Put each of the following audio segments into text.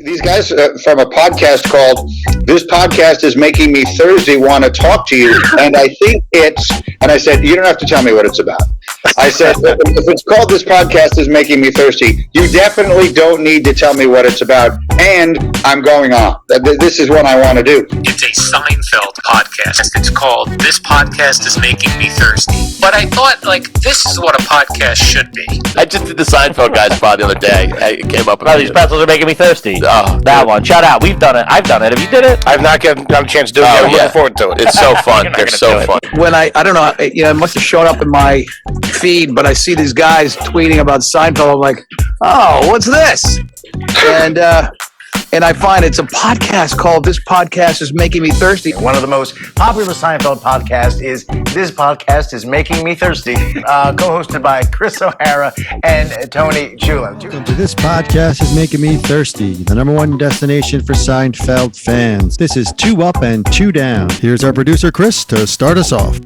These guys from a podcast called "This Podcast Is Making Me Thirsty" want to talk to you, and I think and I said, you don't have to tell me what it's about. I said, if it's called "This Podcast Is Making Me Thirsty," you definitely don't need to tell me what it's about, and I'm going on. This is what I want to do. It's a Seinfeld podcast. It's called "This Podcast Is Making Me Thirsty." But I thought, this is what a podcast should be. I just did the Seinfeld guys pod the other day. It came up. These pretzels are making me thirsty. Oh, that one. Shout out. We've done it. I've done it. Have you did it? I've not gotten a chance to do it yet. I'm looking forward to it. It's so fun. They're so fun. When I don't know, it must have shown up in my feed, but I see these guys tweeting about Seinfeld. I'm like, oh, what's this? And I find it's a podcast called "This Podcast Is Making Me Thirsty." One of the most popular Seinfeld podcasts is "This Podcast Is Making Me Thirsty," co-hosted by Chris O'Hara and Tony Chulo. Welcome to "This Podcast Is Making Me Thirsty," the number one destination for Seinfeld fans. This is 2 Up and 2 Down. Here's our producer, Chris, to start us off.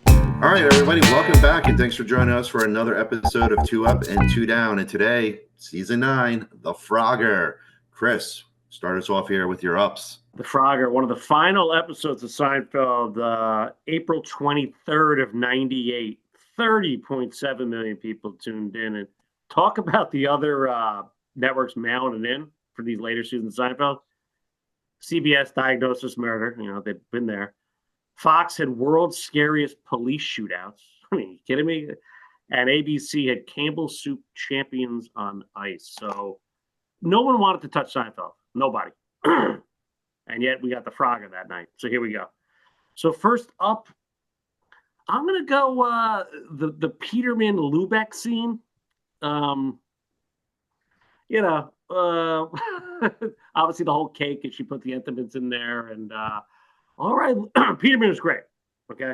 All right, everybody, welcome back, and thanks for joining us for another episode of 2 Up and 2 Down. And today, Season 9, The Frogger. Chris, start us off here with your ups. The Frogger, one of the final episodes of Seinfeld, April 23rd of 98. 30.7 million people tuned in. And talk about the other networks mailing it in for these later seasons of Seinfeld. CBS, Diagnosis Murder. They've been there. Fox had World's Scariest Police Shootouts. I mean, you kidding me? And ABC had Campbell Soup Champions on Ice. So no one wanted to touch Seinfeld. Nobody. And yet we got the Frogger that night. So here we go. So first up, I'm going to go the Peterman Lubeck scene. Obviously the whole cake, and she put the Entenmann's in there. And all right, Peterman is great. Okay.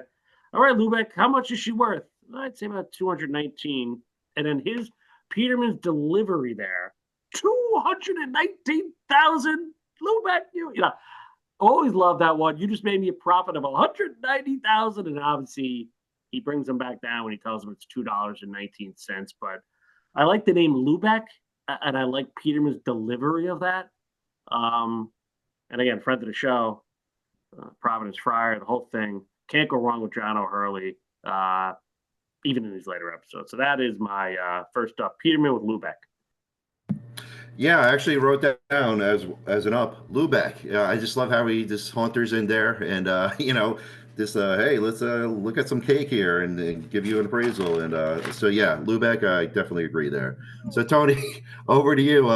All right, Lubeck, how much is she worth? I'd say about 219. And then Peterman's delivery there. 219,000, Lubeck. Always love that one. You just made me a profit of 190,000, and obviously he brings them back down when he tells them it's $2.19. But I like the name Lubeck, and I like Peterman's delivery of that. And again, friend of the show, Providence Fryer, the whole thing. Can't go wrong with John O'Hurley, even in these later episodes. So that is my first up. Peterman with Lubeck. Yeah, I actually wrote that down as an up. Lubeck. I just love how he just haunters in there and, hey, let's look at some cake here and give you an appraisal. And so, yeah, Lubeck, I definitely agree there. So, Tony, over to you.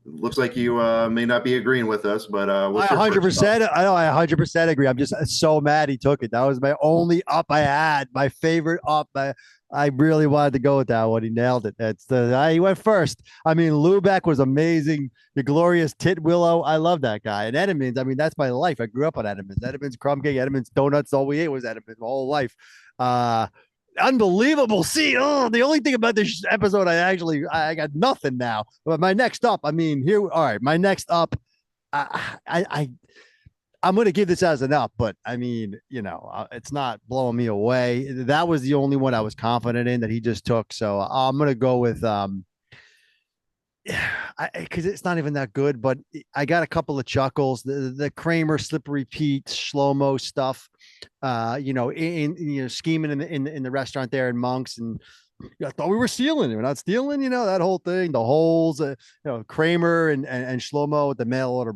Looks like you may not be agreeing with us, but what's your 100%. I 100% agree. I'm just so mad he took it. That was my only up I had. My favorite up. I really wanted to go with that one. He nailed it. He went first. I mean, Lubeck was amazing. The glorious Titwillow. I love that guy. And Edmonds, I mean, that's my life. I grew up on Edmonds. Edmonds crumb cake, Edmonds donuts. All we ate was Edmonds my whole life. Unbelievable. See, the only thing about this episode, I got nothing now. But my next up, all right, my next up, I'm going to give this as an up, but I mean, it's not blowing me away. That was the only one I was confident in that he just took. So I'm going to go with, because it's not even that good, but I got a couple of chuckles. The Kramer slippery Pete Shlomo stuff, scheming in the restaurant there in Monks, and I thought we were stealing. We're not stealing, that whole thing, the holes, Kramer and Shlomo with the mail order.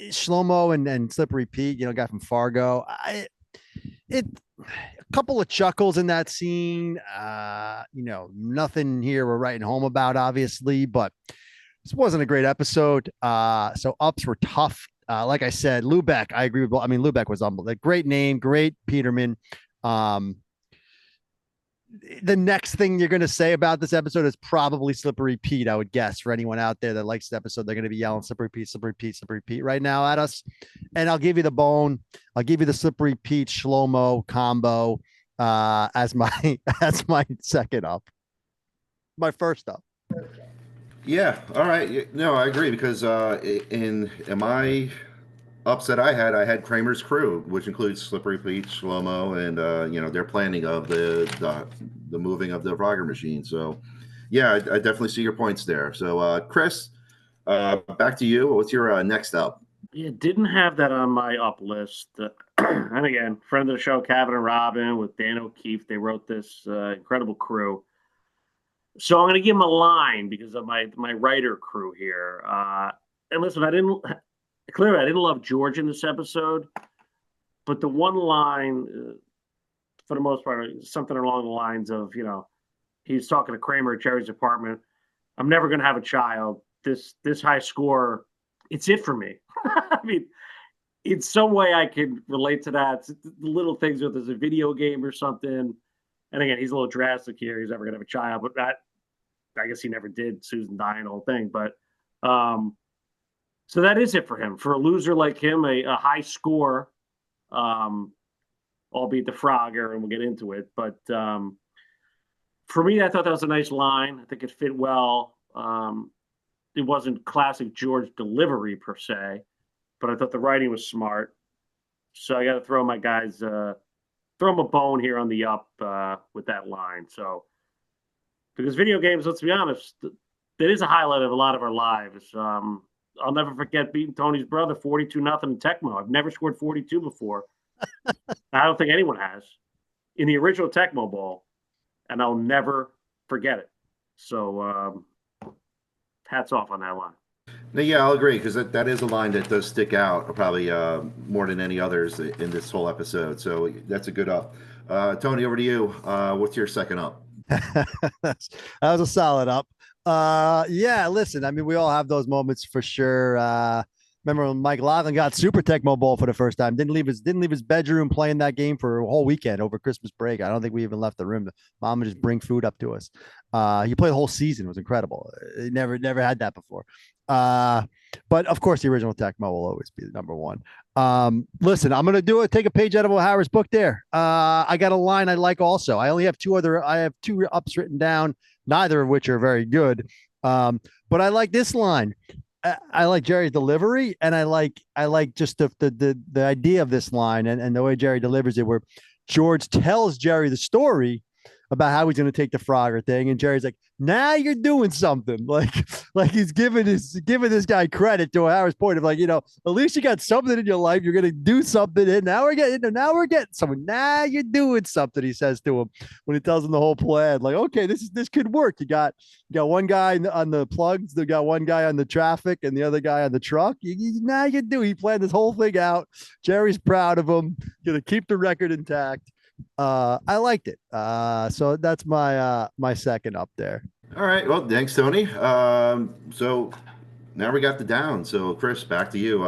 Shlomo and Slippery Pete, guy from Fargo. A couple of chuckles in that scene. Nothing here we're writing home about, obviously, but this wasn't a great episode. So ups were tough. Like I said, Lubeck, I agree with. Lubeck was unbelievable. Great name, great Peterman. The next thing you're going to say about this episode is probably Slippery Pete, I would guess. For anyone out there that likes the episode, they're going to be yelling Slippery Pete, Slippery Pete, Slippery Pete right now at us. And I'll give you the bone. I'll give you the Slippery Pete Shlomo combo as my second up. My first up. Yeah. All right. No, I agree because in my ups that I had Kramer's crew, which includes Slippery Pete, Shlomo, and their planning of the moving of the Frogger machine. So, yeah, I definitely see your points there. So, Chris, Back to you. What's your next up? Yeah, didn't have that on my up list. And again, friend of the show, Kevin and Robin with Dan O'Keefe. They wrote this incredible crew. So I'm going to give him a line because of my writer crew here. And listen, I didn't love George in this episode, but the one line, for the most part, something along the lines of, he's talking to Kramer at Jerry's apartment. I'm never going to have a child. This high score, it's it for me. I mean, in some way I can relate to that. It's the little things with there's a video game or something. And again, he's a little drastic here. He's never going to have a child, but I guess he never did. Susan dying, the whole thing. But so that is it for him. For a loser like him, a high score, albeit the Frogger, and we'll get into it. But for me, I thought that was a nice line. I think it fit well. It wasn't classic George delivery per se, but I thought the writing was smart. So I got to throw my guys, throw them a bone here on the up with that line. So because video games, let's be honest, that is a highlight of a lot of our lives. I'll never forget beating Tony's brother 42-0 in Tecmo. I've never scored 42 before. I don't think anyone has in the original Tecmo Bowl, and I'll never forget it. So hats off on that line. No, yeah, I'll agree because that is a line that does stick out probably more than any others in this whole episode. So that's a good up. Tony, over to you. What's your second up? That was a solid up. Yeah, listen, I mean, we all have those moments for sure. Remember when Mike Laughlin got Super Tecmo Bowl for the first time? Didn't leave his bedroom playing that game for a whole weekend over Christmas break. I don't think we even left the room. Mom would just bring food up to us. He played the whole season. It was incredible. He never had that before. But of course, the original Tecmo will always be the number one. Listen, I'm gonna take a page out of O'Hara's book there. I got a line I like also. I have two ups written down, neither of which are very good. But I like this line. I like Jerry's delivery, and I like just the idea of this line and the way Jerry delivers it, where George tells Jerry the story about how he's going to take the Frogger thing, and Jerry's like, "Now you're doing something." Like he's giving this guy credit to O'Hara's point of at least you got something in your life. You're going to do something, and now we're getting something. Now you're doing something. He says to him when he tells him the whole plan. Like, okay, this could work. You got one guy on the plugs. They got one guy on the traffic, and the other guy on the truck. Now you do. He planned this whole thing out. Jerry's proud of him. Going to keep the record intact. I liked it. So that's my second up there. All right. Well, thanks, Tony. So now we got the down. So Chris, back to you.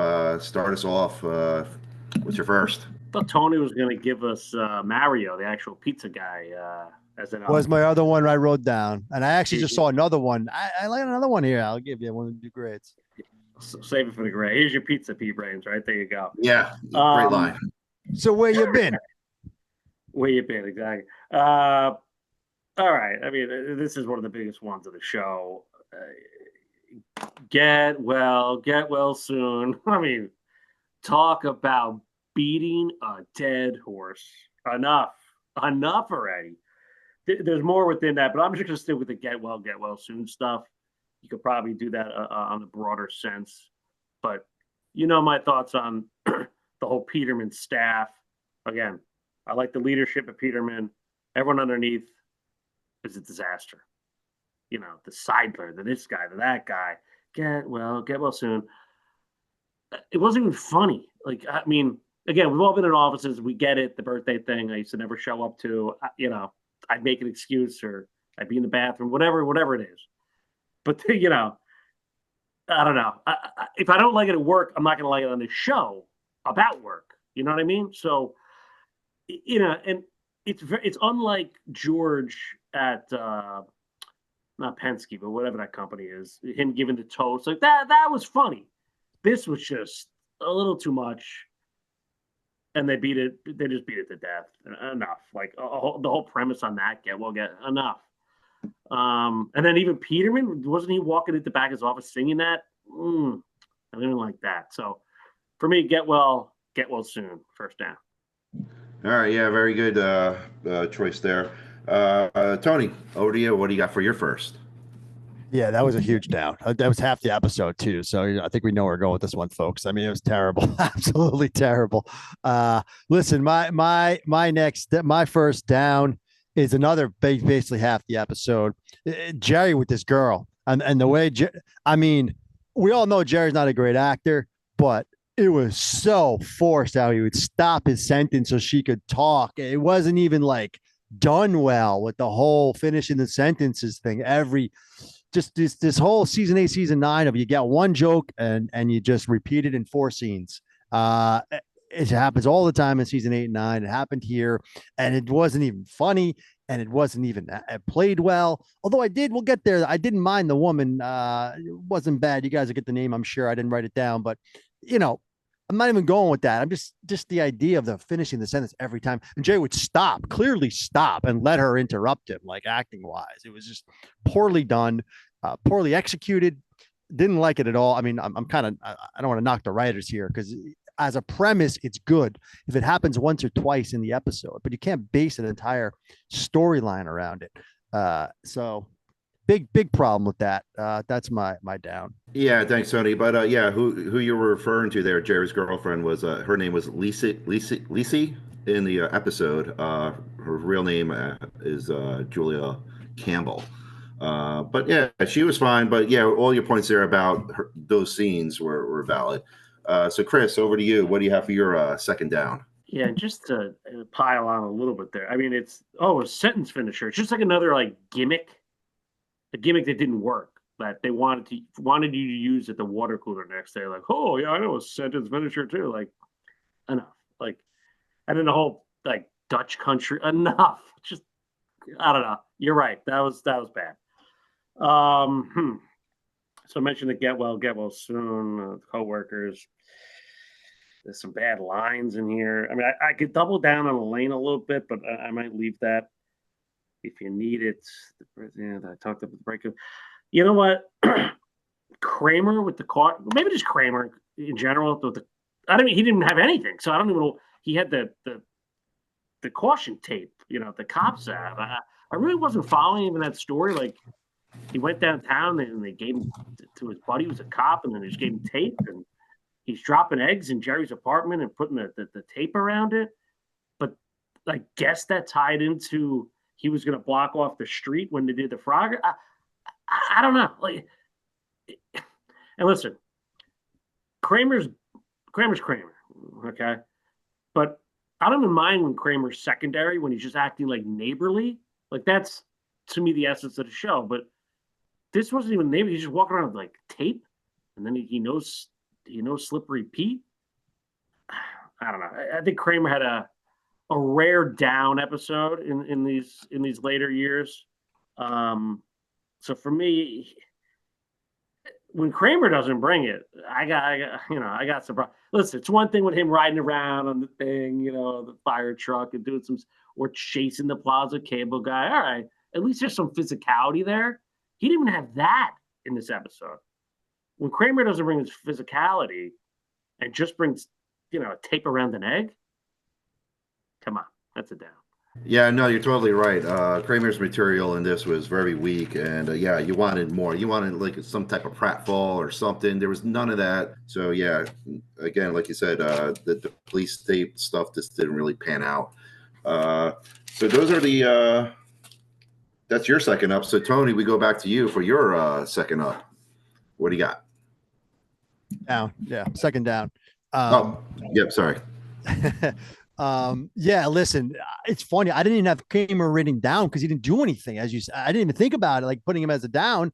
Start us off. What's your first? I thought Tony was going to give us Mario, the actual pizza guy, as an was my other one I wrote down, and I actually just saw another one. I like another one here. I'll give you one of the grades. So save it for the grade. Here's your pizza, Pete Brains. Right there you go. Yeah, great line. So where you been? Where you been, exactly. All right. I mean, this is one of the biggest ones of the show. Get well soon. I mean, talk about beating a dead horse. Enough already. There's more within that, but I'm just going to stick with the get well soon stuff. You could probably do that on a broader sense. But my thoughts on the whole Peterman staff. Again, I like the leadership of Peterman. Everyone underneath is a disaster. The Seidler, this guy, that guy. Get well soon. It wasn't even funny. Like, I mean, again, we've all been in offices. We get it. The birthday thing I used to never show up to. I'd make an excuse or I'd be in the bathroom, whatever it is. But, I don't know. If I don't like it at work, I'm not going to like it on the show about work. You know what I mean? So, and it's unlike George at not Penske, but whatever that company is, him giving the toast like that was funny. This was just a little too much, and they just beat it to death. Enough. Like the whole premise on that get enough. And then even Peterman, wasn't he walking at the back of his office singing that? I didn't like that. So for me, get well soon. First down. All right, yeah, very good choice there. Tony, over to you. What do you got for your first? Yeah, that was a huge down. That was half the episode too. So I think we know where we're going with this one, folks. I mean, it was terrible, absolutely terrible. Listen, my first down is another basically half the episode. Jerry with this girl, and the way I mean, we all know Jerry's not a great actor, but it was so forced how he would stop his sentence so she could talk. It wasn't even like done well with the whole finishing the sentences thing. Just this whole season 8, season 9 of you get one joke and you just repeat it in 4 scenes. It happens all the time in season 8 and 9. It happened here, and it wasn't even funny, and it wasn't even played well. Although we'll get there. I didn't mind the woman. It wasn't bad. You guys will get the name, I'm sure. I didn't write it down, but I'm not even going with that. I'm just the idea of the finishing the sentence every time. And Jay would clearly stop and let her interrupt him, like acting wise. It was just poorly done, poorly executed. Didn't like it at all. I mean, I don't want to knock the writers here because as a premise, it's good if it happens once or twice in the episode, but you can't base an entire storyline around it. So big problem with that. That's my down. Yeah, thanks, Tony. But who you were referring to there, Jerry's girlfriend was her name was Lisa in the episode. Her real name is Julia Campbell. But yeah, she was fine. But yeah, all your points there about those scenes were valid. So Chris, over to you. What do you have for your second down? Yeah, just to pile on a little bit there. I mean, it's a sentence finisher. It's just like another gimmick. A gimmick that didn't work that they wanted you to use at the water cooler next day. Like, oh yeah, I know a sentence finisher too. Like, enough. Like, and then the whole Dutch country. Enough. Just I don't know. You're right. That was bad. So I mentioned the get well soon. Coworkers. There's some bad lines in here. I mean, I could double down on Elaine a little bit, but I might leave that. If you need it, I talked about the breakup. You know what? Kramer with the car, maybe just Kramer in general. He didn't have anything, so I don't even know. He had the caution tape, the cops have. I really wasn't following even that story. Like, he went downtown and they gave him to his buddy who was a cop, and then they just gave him tape, and he's dropping eggs in Jerry's apartment and putting the tape around it. But I guess that tied into he was going to block off the street when they did the Frogger. I don't know. And listen, Kramer's Kramer, okay? But I don't even mind when Kramer's secondary, when he's just acting neighborly. That's, to me, the essence of the show. But this wasn't even neighborly. He's just walking around with tape, and then he knows Slippery Pete. I don't know. I think Kramer had a rare down episode in these later years. So for me, when Kramer doesn't bring it, I got some problems. Listen, it's one thing with him riding around on the thing, the fire truck and doing or chasing the Plaza Cable guy. All right, at least there's some physicality there. He didn't even have that in this episode. When Kramer doesn't bring his physicality and just brings, a tape around an egg, come on, that's a down. Yeah, no, you're totally right. Kramer's material in this was very weak, and you wanted more. You wanted some type of pratfall or something. There was none of that. So yeah, again, like you said, the police tape stuff just didn't really pan out. So those are that's your second up. So Tony, we go back to you for your second up. What do you got? Down, yeah, second down. Sorry. Listen, it's funny. I didn't even have Kramer written down because he didn't do anything. As you said, I didn't even think about it, putting him as a down.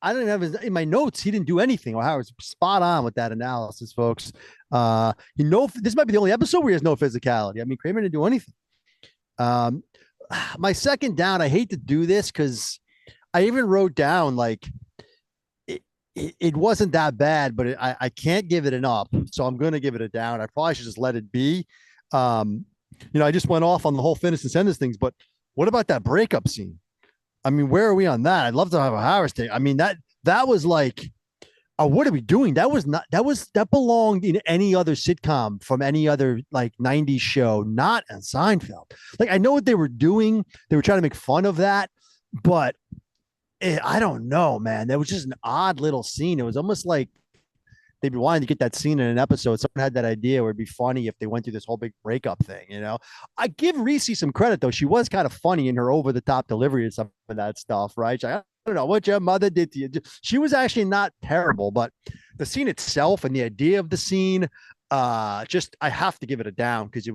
I didn't have in my notes. He didn't do anything. Well, Howard's spot on with that analysis, folks. This might be the only episode where he has no physicality. I mean, Kramer didn't do anything. My second down, I hate to do this because I even wrote down it wasn't that bad, but I can't give it an up. So I'm going to give it a down. I probably should just let it be. I just went off on the whole finish and sentence things, but what about that breakup scene? I mean, where are we on that? I'd love to have a Harris take. I mean, that was what are we doing? That belonged in any other sitcom from any other 90s show, not on Seinfeld. I know what they were doing. They were trying to make fun of that, but I don't know, man. That was just an odd little scene. It was almost like they'd be wanting to get that scene in an episode. Someone had that idea where it'd be funny if they went through this whole big breakup thing, you know? I give Reese some credit, though. She was kind of funny in her over-the-top delivery of some of that stuff, right? She's like, I don't know what your mother did to you. She was actually not terrible, but the scene itself and the idea of the scene, I have to give it a down because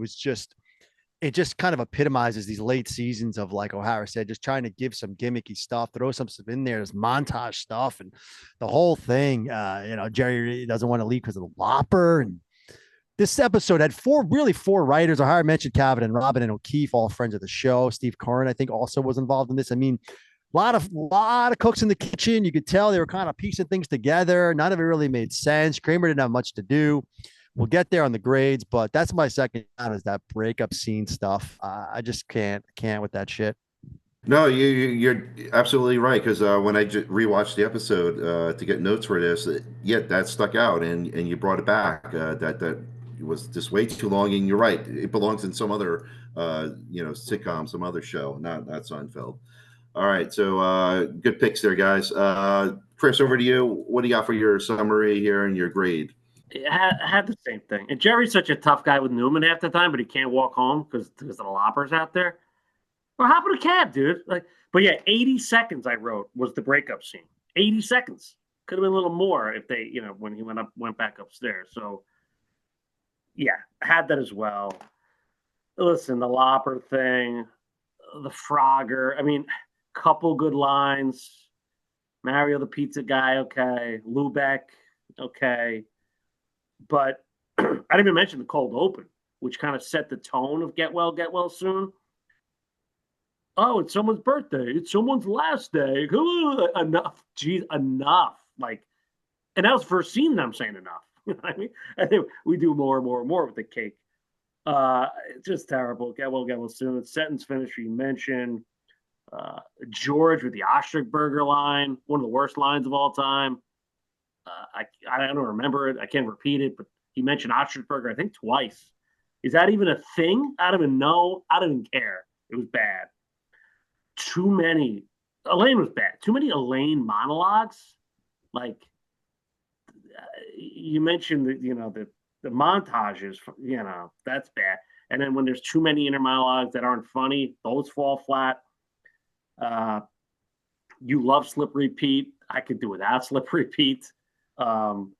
it just kind of epitomizes these late seasons of, like O'Hara said, just trying to give some gimmicky stuff, throw some stuff in there, there's montage stuff, and the whole thing. Jerry doesn't want to leave because of the lopper. And this episode had four writers. O'Hara mentioned Kevin and Robin and O'Keefe, all friends of the show. Steve Curran, I think, also was involved in this. I mean, a lot of cooks in the kitchen. You could tell they were kind of piecing things together. None of it really made sense. Kramer didn't have much to do. We'll get there on the grades, but that's my second time is that breakup scene stuff. I just can't with that shit. No, you're absolutely right. Because when I rewatched the episode to get notes for this, that stuck out, and you brought it back. That was just way too long. And you're right; it belongs in some other sitcom, some other show, not Seinfeld. All right, so good picks there, guys. Chris, over to you. What do you got for your summary here and your grade? Had the same thing. And Jerry's such a tough guy with Newman half the time, but he can't walk home because the lopper's out there. Or hop in a cab, dude. But yeah, 80 seconds I wrote was the breakup scene. 80 seconds. Could have been a little more if they, when he went back upstairs. So yeah, had that as well. Listen, the lopper thing, the Frogger. I mean, couple good lines. Mario the pizza guy, okay. Lubeck, okay. But I didn't even mention the cold open, which kind of set the tone of get well soon. Oh, it's someone's birthday. It's someone's last day. Enough. Geez, enough. And that was the first scene that I'm saying enough. You know what I mean? I think we do more and more with the cake. It's just terrible. Get well soon. Sentence finisher you mentioned. George with the ostrich burger line, one of the worst lines of all time. I don't remember it. I can't repeat it, but he mentioned ostrich burger, I think twice. Is that even a thing? I don't even know. I don't even care. It was bad. Too many. Elaine was bad. Too many Elaine monologues. You mentioned the montages. That's bad. And then when there's too many inner monologues that aren't funny, those fall flat. You love Slippery Pete. I could do without Slippery Pete. And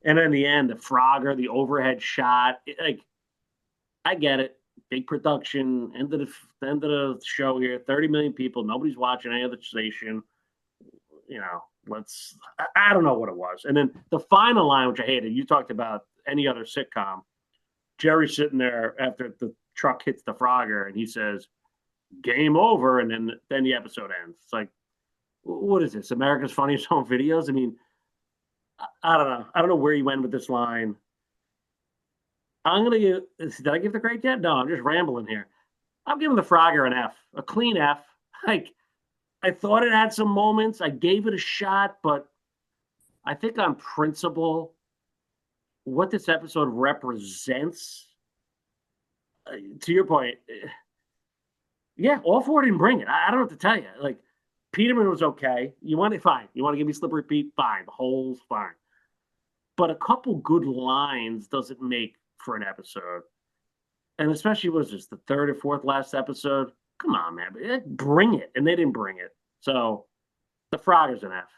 in the end, the Frogger, the overhead shot, I get it. Big production, end of the show here, 30 million people, nobody's watching any other station. I don't know what it was. And then the final line, which I hated, you talked about any other sitcom. Jerry's sitting there after the truck hits the Frogger, and he says, "Game over," and then the episode ends. It's like, what is this? America's Funniest Home Videos? I mean, I don't know. I don't know where you went with this line. Did I give the grade yet? No, I'm just rambling here. I'm giving the Frogger an F, a clean F. I thought it had some moments. I gave it a shot, but I think on principle, what this episode represents, to your point, yeah, all four didn't bring it. I don't know what to tell you. Peterman was okay. You want it? Fine. You want to give me Slippery Pete? Fine. The hole's fine. But a couple good lines doesn't make for an episode. And especially was this the third or fourth last episode? Come on, man. Bring it. And they didn't bring it. So the Frogger's an F.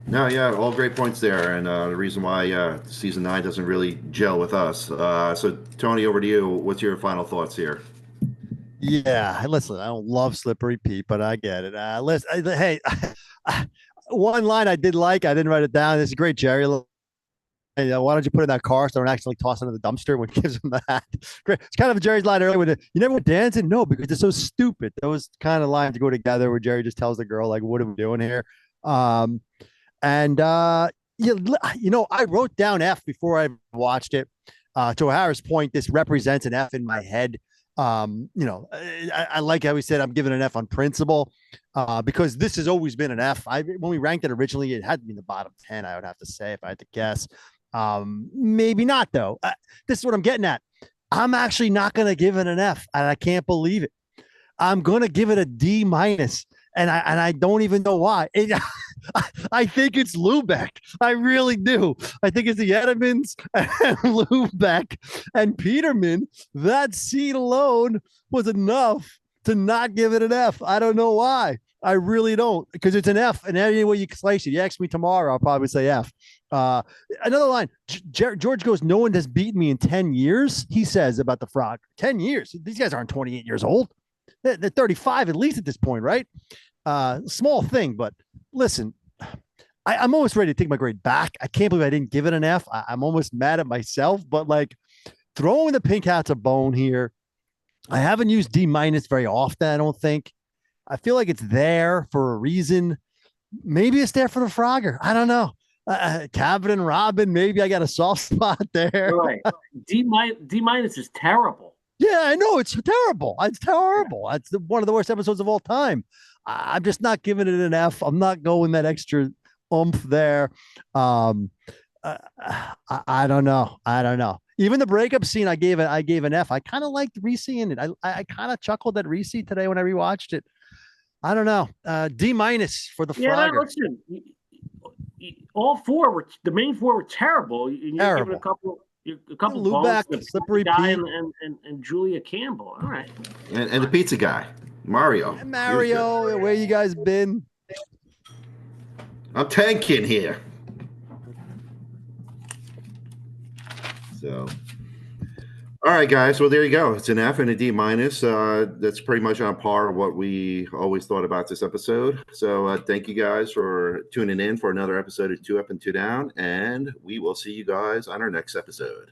No, yeah, all great points there. And the reason why season 9 doesn't really gel with us. So, Tony, over to you. What's your final thoughts here? Yeah, listen, I don't love Slippery Pete, but I get it. Hey, one line I did like, I didn't write it down. This is great, Jerry. Hey, why don't you put it in that car so I don't accidentally toss it in the dumpster when he gives him that? Great. It's kind of Jerry's line earlier with you never went dancing? No, because it's so stupid. Those kind of lines go together where Jerry just tells the girl, what are we doing here? I wrote down F before I watched it. To O'Hara's point, this represents an F in my head. I like how he said I'm giving an F on principle because this has always been an F. When we ranked it originally, it had to be in the bottom 10, I would have to say, if I had to guess. Maybe not, though. This is what I'm getting at. I'm actually not going to give it an F, and I can't believe it. I'm going to give it a D-. and I don't even know why. I think it's Lubeck. I really do. I think it's the Edmonds and Lubeck and Peterman. That scene alone was enough to not give it an F. I don't know why. I really don't, because it's an F. And any way you slice it, you ask me tomorrow, I'll probably say F. Another line, George goes, no one has beaten me in 10 years, he says about the Frog. 10 years? These guys aren't 28 years old. They're 35 at least at this point, right? Small thing, but listen, I'm almost ready to take my grade back. I can't believe I didn't give it an F. I'm almost mad at myself, but like throwing the Pink Hats a bone here. I haven't used D- very often, I don't think. I feel like it's there for a reason. Maybe it's there for the Frogger. I don't know. Cabin and Robin, maybe I got a soft spot there. Right. D- is terrible. Yeah, I know. It's terrible. It's terrible. It's one of the worst episodes of all time. I'm just not giving it an F. I'm not going that extra oomph there. I don't know. I don't know. Even the breakup scene, I gave an F. I kind of liked Reese in it. I kind of chuckled at Reese today when I rewatched it. I don't know. D- for the Frogger. No, listen. All four were the main four were terrible. You give it a couple Lubeck, bones, Slippery guy Pete, and Julia Campbell. All right. And the pizza guy, Mario. Mario, where you guys been? I'm tanking here. So, all right, guys. Well, there you go. It's an F and a D-. That's pretty much on par with what we always thought about this episode. So thank you guys for tuning in for another episode of 2 Up and 2 Down. And we will see you guys on our next episode.